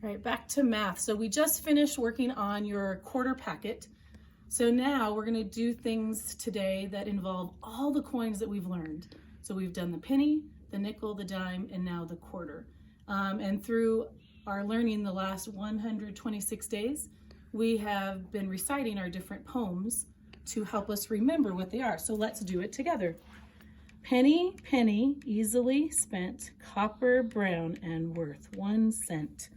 All right, back to math. So we just finished working on your quarter packet. So now we're going to do things today that involve all the coins that we've learned. So we've done the penny, the nickel, the dime, and now the quarter. And through our learning the last 126 days, we have been reciting our different poems to help us remember what they are. So let's do it together. Penny, penny, easily spent, copper, brown, and worth 1 cent.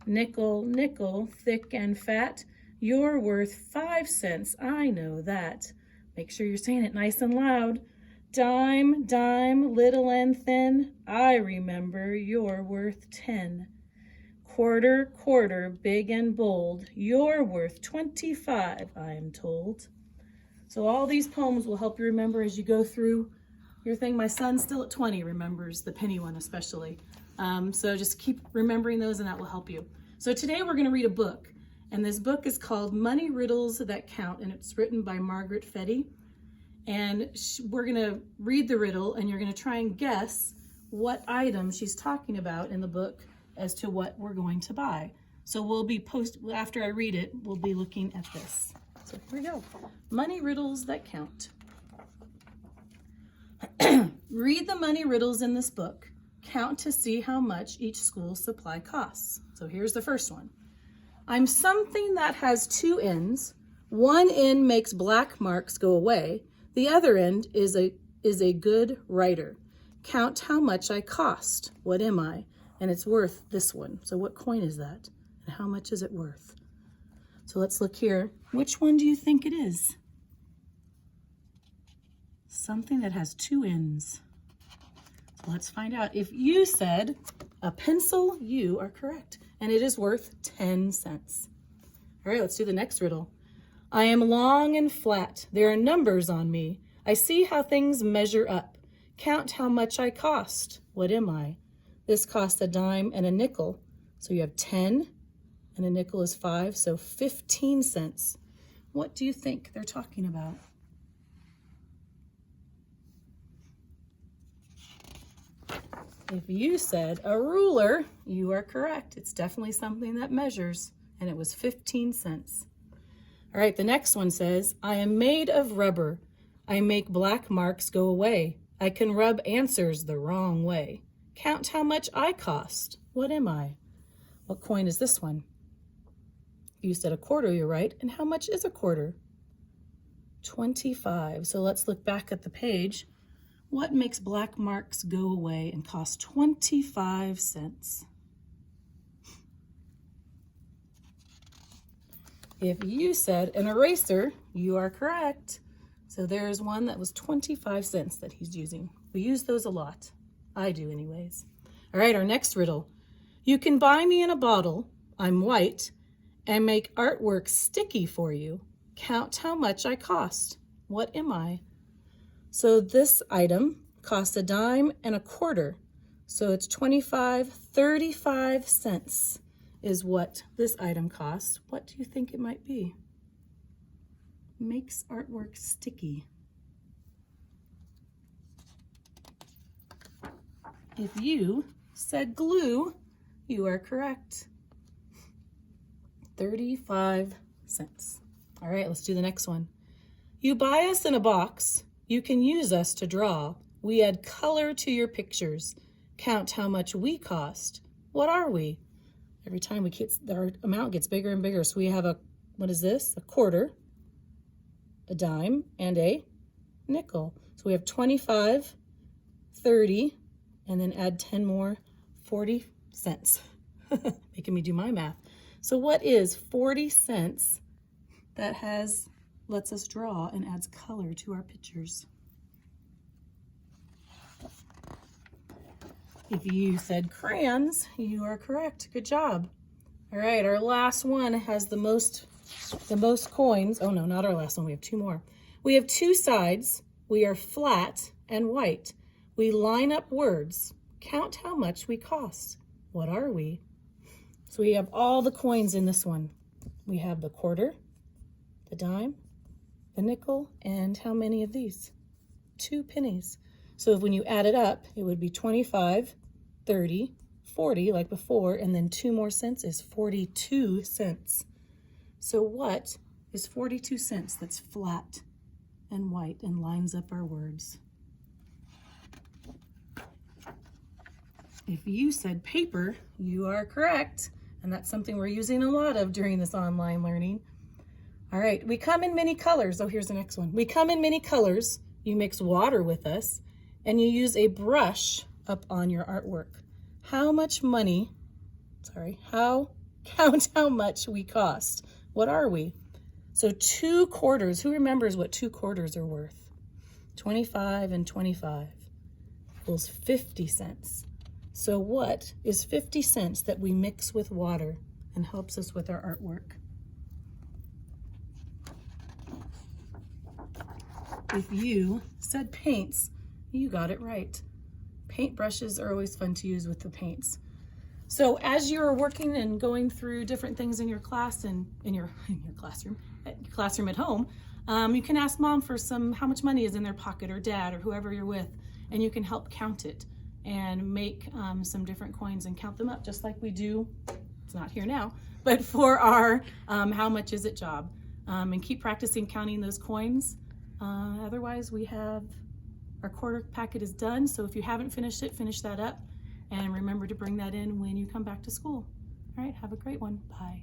Nickel, nickel, thick and fat, you're worth 5 cents, I know that. Make sure you're saying it nice and loud. Dime, dime, little and thin, I remember you're worth 10. Quarter, quarter, big and bold, you're worth 25, I am told. So all these poems will help you remember as you go through your thing. My son's still at 20, remembers the penny one especially. So just keep remembering those and that will help you. So today we're going to read a book, and this book is called Money Riddles That Count, and it's written by Margaret Fetty. And we're going to read the riddle, and you're going to try and guess what item she's talking about in the book as to what we're going to buy. So we'll be after I read it, we'll be looking at this. So here we go. Money Riddles That Count. Read the money riddles in this book. Count to see how much each school supply costs. So here's the first one. I'm something that has 2 ends. One end makes black marks go away. The other end is a good writer. Count how much I cost. What am I? And it's worth this one. So what coin is that? And how much is it worth? So let's look here. Which one do you think it is? Something that has 2 ends. So let's find out. If you said a pencil, you are correct. And it is worth 10 cents. All right, let's do the next riddle. I am long and flat. There are numbers on me. I see how things measure up. Count how much I cost. What am I? This costs a dime and a nickel. So you have 10 and a nickel is 5, so 15 cents. What do you think they're talking about? If you said a ruler, you are correct. It's definitely something that measures, and it was 15 cents. All right, the next one says, I am made of rubber. I make black marks go away. I can rub answers the wrong way. Count how much I cost. What am I? What coin is this one? You said a quarter, you're right. And how much is a quarter? 25. So let's look back at the page. What makes black marks go away and cost 25 cents? If you said an eraser, you are correct. So there's one that was 25 cents that he's using. We use those a lot. I do anyways. All right, our next riddle. You can buy me in a bottle, I'm white, and make artwork sticky for you. Count how much I cost. What am I? So this item costs a dime and a quarter. So it's 35 cents is what this item costs. What do you think it might be? Makes artwork sticky. If you said glue, you are correct. 35 cents. All right, let's do the next one. You buy us in a box. You can use us to draw. We add color to your pictures. Count how much we cost. What are we? Every time our amount gets bigger and bigger. So we have what is this? A quarter, a dime, and a nickel. So we have 25, 30, and then add 10 more, 40 cents. Making me do my math. So what is 40 cents that lets us draw and adds color to our pictures? If you said crayons, you are correct. Good job. All right, our last one has the most coins. Oh no, not our last one. We have 2 more. We have 2 sides. We are flat and white. We line up words. Count how much we cost. What are we? So we have all the coins in this one. We have the quarter, the dime, the nickel, and how many of these? 2 pennies. So when you add it up, it would be 25, 30, 40 like before, and then 2 more cents is 42 cents. So what is 42 cents that's flat and white and lines up our words? If you said paper, you are correct. And that's something we're using a lot of during this online learning. All right, we come in many colors. Oh, here's the next one. We come in many colors. You mix water with us, and you use a brush up on your artwork. Count how much we cost. What are we? So 2 quarters, who remembers what 2 quarters are worth? 25 and 25 equals 50 cents. So what is 50 cents that we mix with water and helps us with our artwork? If you said paints, you got it right. Paint brushes are always fun to use with the paints. So as you're working and going through different things in your class and in your classroom at home, you can ask mom for how much money is in their pocket, or dad, or whoever you're with, and you can help count it and make some different coins and count them up, just like we do, it's not here now, but for our how much is it job. And keep practicing counting those coins. Otherwise, we have our quarter packet is done. So if you haven't finished it, finish that up. And remember to bring that in when you come back to school. All right, have a great one. Bye.